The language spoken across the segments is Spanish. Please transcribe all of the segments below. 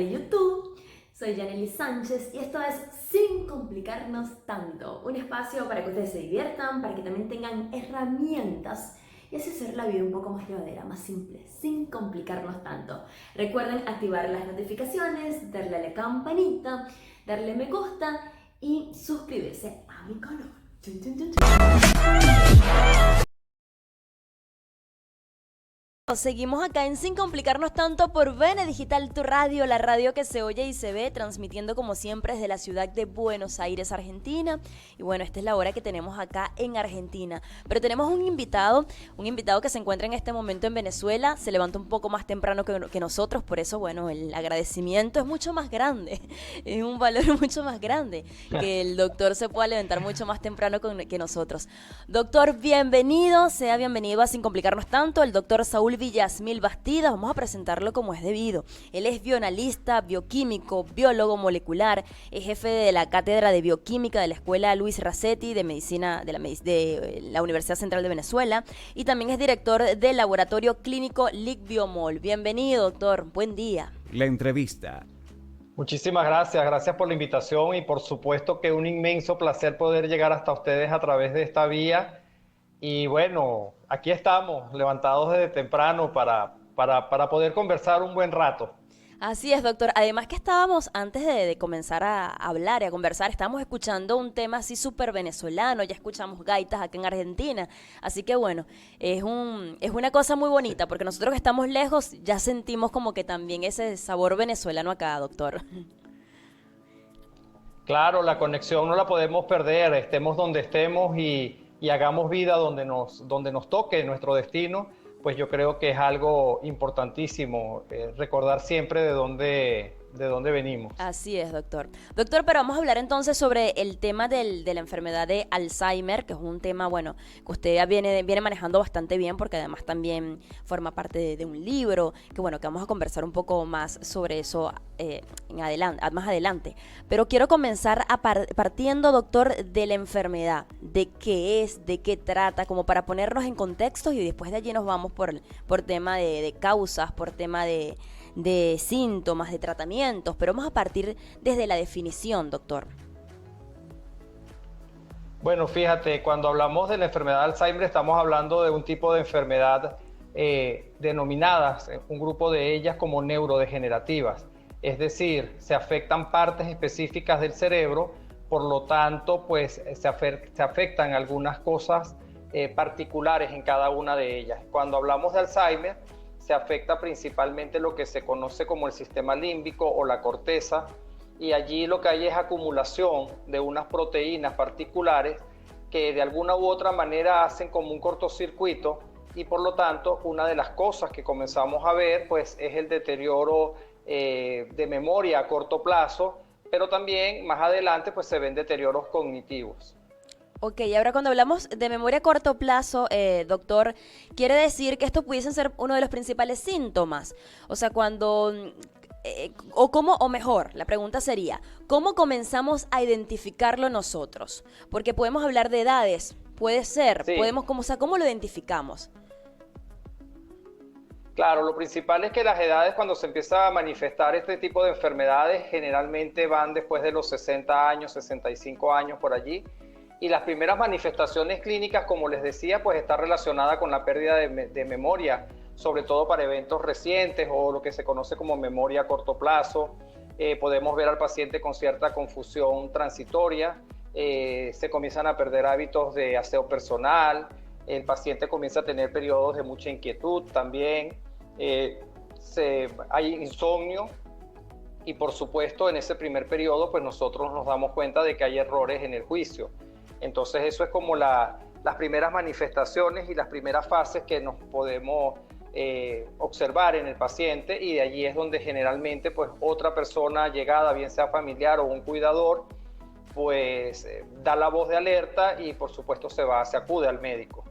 de YouTube. Soy Yanely Sánchez y esto es Sin Complicarnos Tanto, un espacio para que ustedes se diviertan, para que también tengan herramientas y así hacer la vida un poco más llevadera, más simple, sin complicarnos tanto. Recuerden activar las notificaciones, darle a la campanita, darle me gusta y suscribirse a mi canal. Chun, chun, chun, chun. Seguimos acá en Sin Complicarnos Tanto por Vene Digital, tu radio, la radio que se oye y se ve, transmitiendo como siempre desde la ciudad de Buenos Aires, Argentina. Y bueno, esta es la hora que tenemos acá en Argentina. Pero tenemos un invitado que se encuentra en este momento en Venezuela, se levanta un poco más temprano que nosotros, por eso, bueno, el agradecimiento es mucho más grande, es un valor mucho más grande, que el doctor se pueda levantar mucho más temprano que nosotros. Doctor, bienvenido, sea bienvenido a Sin Complicarnos Tanto, el doctor Saúl Villasmil Bastidas. Vamos a presentarlo como es debido. Él es bioanalista, bioquímico, biólogo molecular, es jefe de la cátedra de bioquímica de la Escuela Luis Racetti de Medicina de la Universidad Central de Venezuela y también es director del laboratorio clínico LIC-Biomol. Bienvenido, doctor. Buen día. La entrevista. Muchísimas gracias por la invitación y por supuesto que un inmenso placer poder llegar hasta ustedes a través de esta vía. Y bueno, aquí estamos, levantados desde temprano para poder conversar un buen rato. Así es, doctor. Además que estábamos, antes de comenzar a hablar y a conversar, estábamos escuchando un tema así súper venezolano, ya escuchamos gaitas acá en Argentina. Así que bueno, es una cosa muy bonita, porque nosotros que estamos lejos ya sentimos como que también ese sabor venezolano acá, doctor. Claro, la conexión no la podemos perder, estemos donde estemos y hagamos vida donde nos toque nuestro destino, pues yo creo que es algo importantísimo recordar siempre de dónde venimos. Así es, doctor. Doctor, pero vamos a hablar entonces sobre el tema de la enfermedad de Alzheimer, que es un tema, bueno, que usted viene manejando bastante bien, porque además también forma parte de un libro, que bueno, que vamos a conversar un poco más sobre eso más adelante. Pero quiero comenzar partiendo, doctor, de la enfermedad, de qué es, de qué trata, como para ponernos en contextos y después de allí nos vamos por tema de causas, por tema de síntomas, de tratamientos, pero vamos a partir desde la definición, doctor. Bueno, fíjate, cuando hablamos de la enfermedad de Alzheimer estamos hablando de un tipo de enfermedad denominadas, un grupo de ellas como neurodegenerativas, es decir, se afectan partes específicas del cerebro, por lo tanto, pues se afectan algunas cosas particulares en cada una de ellas. Cuando hablamos de Alzheimer, se afecta principalmente lo que se conoce como el sistema límbico o la corteza, y allí lo que hay es acumulación de unas proteínas particulares que de alguna u otra manera hacen como un cortocircuito, y por lo tanto una de las cosas que comenzamos a ver pues es el deterioro de memoria a corto plazo, pero también más adelante pues se ven deterioros cognitivos. Ok, y ahora cuando hablamos de memoria a corto plazo, doctor, quiere decir que estos pudiesen ser uno de los principales síntomas. O sea, o mejor, la pregunta sería, ¿cómo comenzamos a identificarlo nosotros? Porque podemos hablar de edades, puede ser, Sí. ¿Cómo lo identificamos? Claro, lo principal es que las edades cuando se empieza a manifestar este tipo de enfermedades generalmente van después de los 60 años, 65 años por allí. Y las primeras manifestaciones clínicas, como les decía, pues está relacionada con la pérdida de memoria, sobre todo para eventos recientes o lo que se conoce como memoria a corto plazo. Podemos ver al paciente con cierta confusión transitoria, se comienzan a perder hábitos de aseo personal, el paciente comienza a tener periodos de mucha inquietud también, hay insomnio y por supuesto en ese primer periodo pues nosotros nos damos cuenta de que hay errores en el juicio. Entonces eso es como las primeras manifestaciones y las primeras fases que nos podemos observar en el paciente, y de allí es donde generalmente pues otra persona llegada, bien sea familiar o un cuidador, pues da la voz de alerta y por supuesto se acude al médico.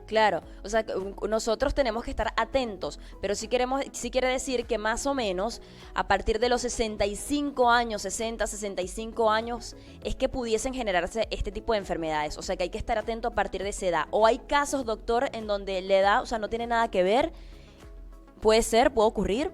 Claro, o sea, nosotros tenemos que estar atentos, pero sí quiere decir que más o menos a partir de los 65 años, 60, 65 años, es que pudiesen generarse este tipo de enfermedades. O sea, que hay que estar atento a partir de esa edad. O hay casos, doctor, en donde la edad, o sea, no tiene nada que ver. Puede ocurrir.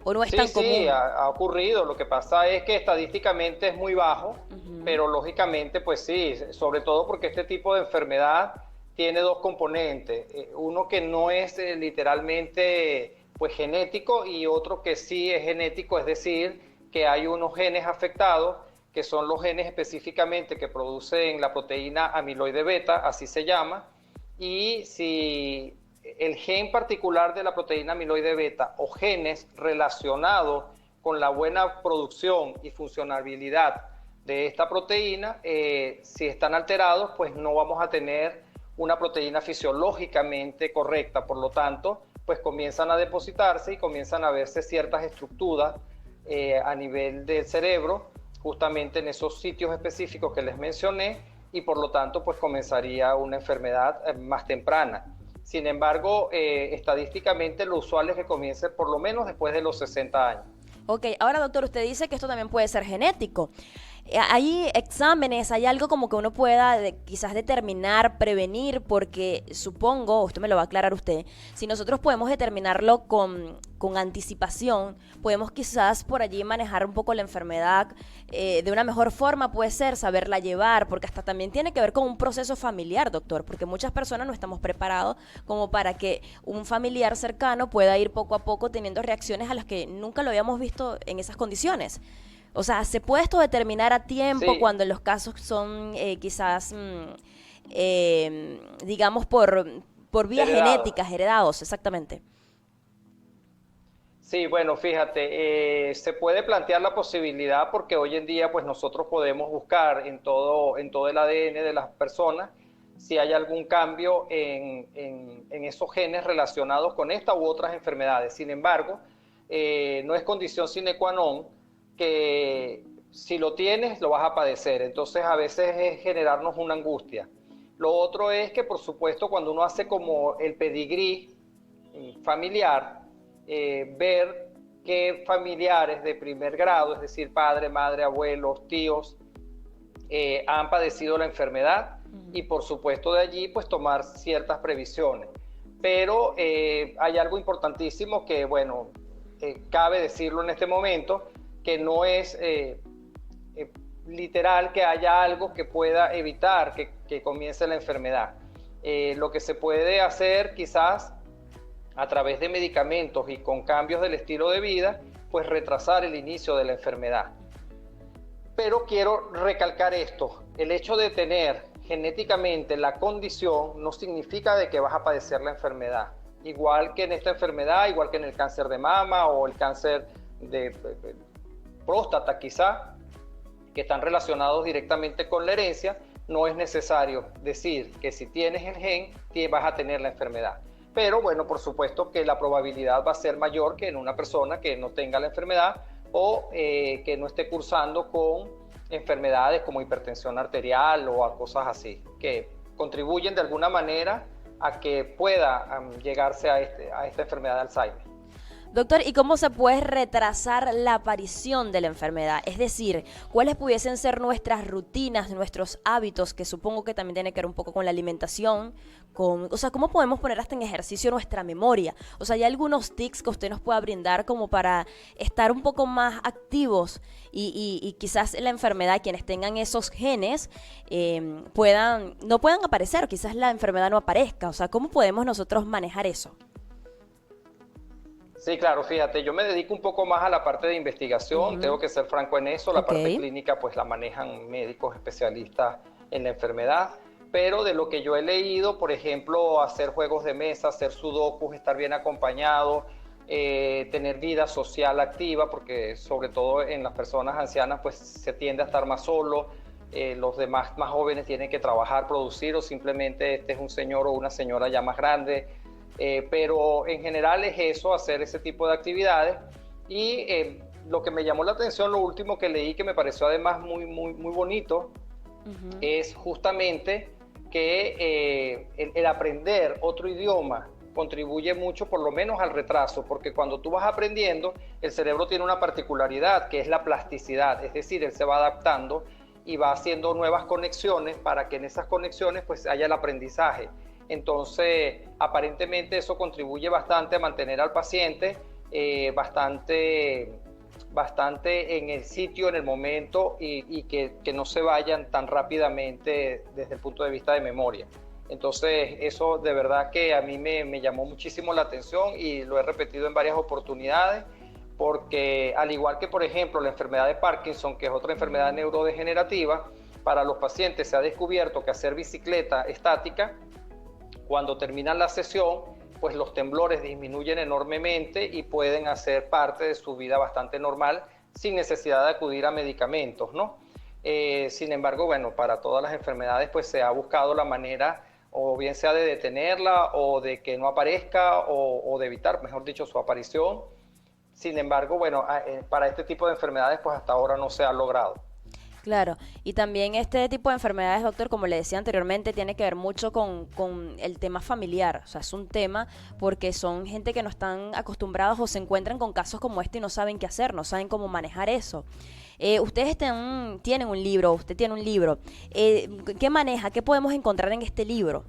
¿O no es Sí, tan sí, común? ha ocurrido. Lo que pasa es que estadísticamente es muy bajo, Ujú. pero lógicamente, pues sí, sobre todo porque este tipo de enfermedad tiene dos componentes. Uno que no es literalmente pues genético y otro que sí es genético, es decir, que hay unos genes afectados, que son los genes específicamente que producen la proteína amiloide beta, así se llama, y si el gen particular de la proteína amiloide beta o genes relacionados con la buena producción y funcionabilidad de esta proteína, si están alterados, pues no vamos a tener una proteína fisiológicamente correcta. Por lo tanto, pues comienzan a depositarse y comienzan a verse ciertas estructuras a nivel del cerebro, justamente en esos sitios específicos que les mencioné, y por lo tanto, pues comenzaría una enfermedad más temprana. Sin embargo, estadísticamente lo usual es que comience por lo menos después de los 60 años. Ok, ahora doctor, usted dice que esto también puede ser genético. ¿Hay exámenes, hay algo como que uno pueda quizás determinar, prevenir? Porque supongo, esto me lo va a aclarar usted, si nosotros podemos determinarlo con anticipación, podemos quizás por allí manejar un poco la enfermedad de una mejor forma, puede ser saberla llevar, porque hasta también tiene que ver con un proceso familiar, doctor, porque muchas personas no estamos preparados como para que un familiar cercano pueda ir poco a poco teniendo reacciones a las que nunca lo habíamos visto en esas condiciones. O sea, ¿se puede esto determinar a tiempo Sí, cuando los casos son quizás, digamos, por vías heredado. genéticas, heredados, exactamente? Sí, bueno, fíjate, se puede plantear la posibilidad porque hoy en día pues nosotros podemos buscar en todo el ADN de las personas si hay algún cambio en esos genes relacionados con esta u otras enfermedades. Sin embargo, no es condición sine qua non que si lo tienes lo vas a padecer. Entonces a veces es generarnos una angustia. Lo otro es que por supuesto cuando uno hace como el pedigrí familiar, ver qué familiares de primer grado, es decir, padre, madre, abuelos, tíos, han padecido la enfermedad y por supuesto de allí pues tomar ciertas previsiones. Pero hay algo importantísimo que, bueno, cabe decirlo en este momento, que no es literal que haya algo que pueda evitar que comience la enfermedad. Lo que se puede hacer quizás a través de medicamentos y con cambios del estilo de vida, pues retrasar el inicio de la enfermedad. Pero quiero recalcar esto, el hecho de tener genéticamente la condición no significa de que vas a padecer la enfermedad. Igual que en esta enfermedad, igual que en el cáncer de mama o el cáncer de próstata quizá, que están relacionados directamente con la herencia, no es necesario decir que si tienes el gen, vas a tener la enfermedad. Pero bueno, por supuesto que la probabilidad va a ser mayor que en una persona que no tenga la enfermedad o que no esté cursando con enfermedades como hipertensión arterial o a cosas así, que contribuyen de alguna manera a que pueda llegarse a esta enfermedad de Alzheimer. Doctor, ¿y cómo se puede retrasar la aparición de la enfermedad? Es decir, ¿cuáles pudiesen ser nuestras rutinas, nuestros hábitos, que supongo que también tiene que ver un poco con la alimentación? O sea, ¿cómo podemos poner hasta en ejercicio nuestra memoria? O sea, ¿hay algunos tips que usted nos pueda brindar como para estar un poco más activos y quizás la enfermedad, quienes tengan esos genes, no puedan aparecer, o quizás la enfermedad no aparezca? O sea, ¿cómo podemos nosotros manejar eso? Sí, claro, fíjate, yo me dedico un poco más a la parte de investigación, tengo Ujú. que ser franco en eso, la Ok. parte clínica pues la manejan médicos especialistas en la enfermedad, pero de lo que yo he leído, por ejemplo, hacer juegos de mesa, hacer sudokus, estar bien acompañado, tener vida social activa, porque sobre todo en las personas ancianas pues se tiende a estar más solo, los demás más jóvenes tienen que trabajar, producir o simplemente este es un señor o una señora ya más grande, pero en general es eso, hacer ese tipo de actividades. Y lo que me llamó la atención, lo último que leí, que me pareció además muy bonito, Ujú. es justamente que el aprender otro idioma contribuye mucho por lo menos al retraso, porque cuando tú vas aprendiendo, el cerebro tiene una particularidad que es la plasticidad, es decir, él se va adaptando y va haciendo nuevas conexiones para que en esas conexiones pues haya el aprendizaje. Entonces, aparentemente eso contribuye bastante a mantener al paciente bastante en el sitio, en el momento, y que no se vayan tan rápidamente desde el punto de vista de memoria. Entonces, eso de verdad que a mí me llamó muchísimo la atención y lo he repetido en varias oportunidades, porque al igual que, por ejemplo, la enfermedad de Parkinson, que es otra enfermedad neurodegenerativa, para los pacientes se ha descubierto que hacer bicicleta estática, cuando terminan la sesión, pues los temblores disminuyen enormemente y pueden hacer parte de su vida bastante normal sin necesidad de acudir a medicamentos, ¿no? Sin embargo, bueno, para todas las enfermedades pues se ha buscado la manera, o bien sea de detenerla o de que no aparezca o de evitar, mejor dicho, su aparición. Sin embargo, bueno, para este tipo de enfermedades pues hasta ahora no se ha logrado. Claro, y también este tipo de enfermedades, doctor, como le decía anteriormente, tiene que ver mucho con el tema familiar. O sea, es un tema porque son gente que no están acostumbrados o se encuentran con casos como este y no saben qué hacer, no saben cómo manejar eso. Ustedes tienen un libro, usted tiene un libro. ¿Qué maneja? ¿Qué podemos encontrar en este libro?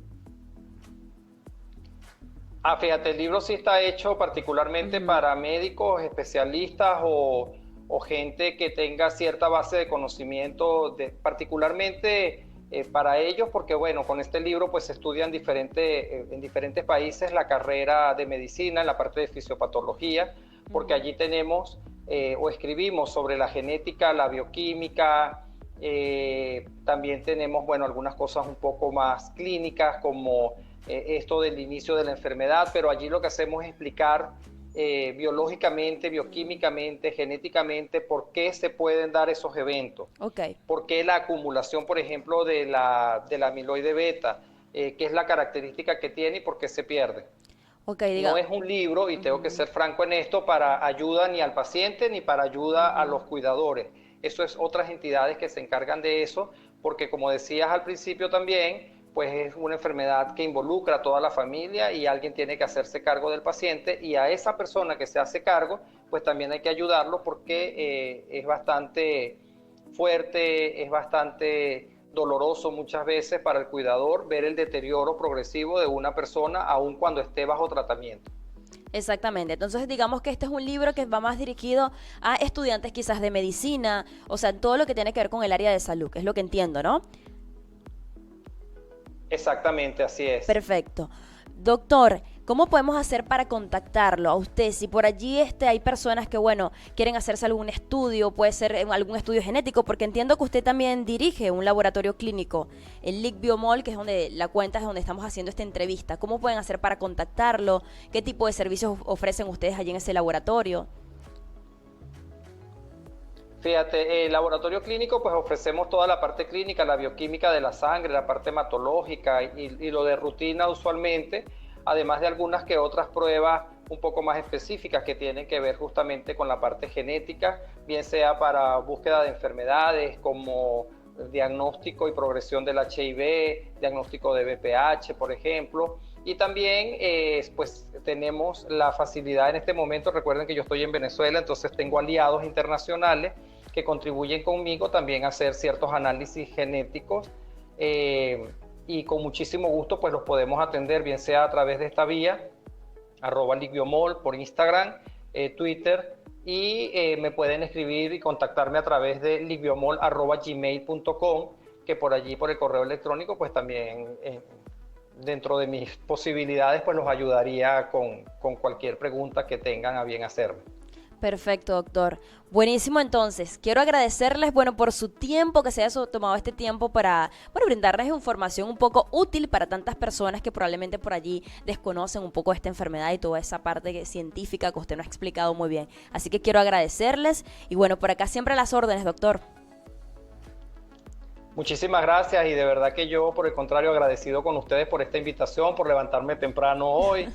Fíjate, el libro sí está hecho particularmente para médicos, especialistas o gente que tenga cierta base de conocimiento, particularmente para ellos, porque bueno, con este libro pues se estudia en diferentes países la carrera de medicina, en la parte de fisiopatología, porque allí tenemos o escribimos sobre la genética, la bioquímica, también tenemos, bueno, algunas cosas un poco más clínicas como esto del inicio de la enfermedad, pero allí lo que hacemos es explicar biológicamente, bioquímicamente, genéticamente, por qué se pueden dar esos eventos. Okay. Por qué la acumulación, por ejemplo, de la amiloide beta, qué es la característica que tiene y por qué se pierde. Okay, diga. No es un libro, y tengo que ser franco en esto, para ayuda ni al paciente ni para ayuda a los cuidadores. Eso es otras entidades que se encargan de eso, porque como decías al principio también, pues es una enfermedad que involucra a toda la familia y alguien tiene que hacerse cargo del paciente, y a esa persona que se hace cargo, pues también hay que ayudarlo porque es bastante fuerte, es bastante doloroso muchas veces para el cuidador ver el deterioro progresivo de una persona aun cuando esté bajo tratamiento. Exactamente, entonces digamos que este es un libro que va más dirigido a estudiantes quizás de medicina, o sea, todo lo que tiene que ver con el área de salud, que es lo que entiendo, ¿no? Exactamente, así es. Perfecto. Doctor, ¿cómo podemos hacer para contactarlo a usted? Si por allí hay personas que, bueno, quieren hacerse algún estudio, puede ser algún estudio genético, porque entiendo que usted también dirige un laboratorio clínico, el LIC Biomol, que es donde la cuenta es donde estamos haciendo esta entrevista. ¿Cómo pueden hacer para contactarlo? ¿Qué tipo de servicios ofrecen ustedes allí en ese laboratorio? Fíjate, el laboratorio clínico, pues ofrecemos toda la parte clínica, la bioquímica de la sangre, la parte hematológica y lo de rutina usualmente, además de algunas que otras pruebas un poco más específicas que tienen que ver justamente con la parte genética, bien sea para búsqueda de enfermedades como diagnóstico y progresión del HIV, diagnóstico de BPH, por ejemplo. Y también pues tenemos la facilidad en este momento, recuerden que yo estoy en Venezuela, entonces tengo aliados internacionales que contribuyen conmigo también a hacer ciertos análisis genéticos y con muchísimo gusto pues los podemos atender, bien sea a través de esta vía, @LicBiomol por Instagram, Twitter, y me pueden escribir y contactarme a través de licbiomol@gmail.com, que por allí, por el correo electrónico, pues también dentro de mis posibilidades pues los ayudaría con cualquier pregunta que tengan a bien hacerme. Perfecto, doctor. Buenísimo, entonces. Quiero agradecerles, bueno, por su tiempo, que se haya tomado este tiempo para brindarles información un poco útil para tantas personas que probablemente por allí desconocen un poco esta enfermedad y toda esa parte científica que usted nos ha explicado muy bien. Así que quiero agradecerles y bueno, por acá siempre a las órdenes, doctor. Muchísimas gracias, y de verdad que yo, por el contrario, agradecido con ustedes por esta invitación, por levantarme temprano hoy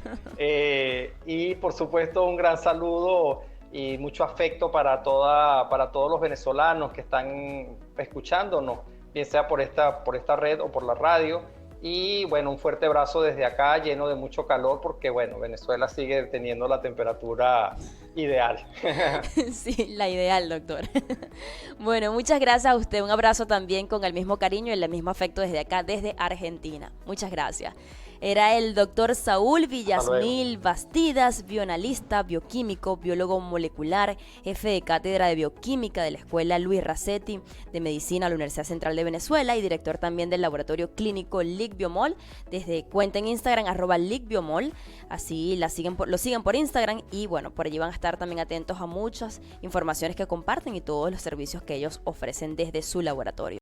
y por supuesto un gran saludo y mucho afecto para todos los venezolanos que están escuchándonos, bien sea por esta red o por la radio. Y bueno, un fuerte abrazo desde acá, lleno de mucho calor, porque bueno, Venezuela sigue teniendo la temperatura ideal. Sí, la ideal, doctor. Bueno, muchas gracias a usted. Un abrazo también con el mismo cariño y el mismo afecto desde acá, desde Argentina. Muchas gracias. Era el doctor Saúl Hasta luego. Villasmil Bastidas, bioanalista, bioquímico, biólogo molecular, jefe de cátedra de bioquímica de la Escuela Luis Racetti de Medicina de la Universidad Central de Venezuela y director también del laboratorio clínico LICBiomol. Desde cuenta en Instagram, @LICBiomol. Así lo siguen por Instagram y bueno, por allí van a estar también atentos a muchas informaciones que comparten y todos los servicios que ellos ofrecen desde su laboratorio.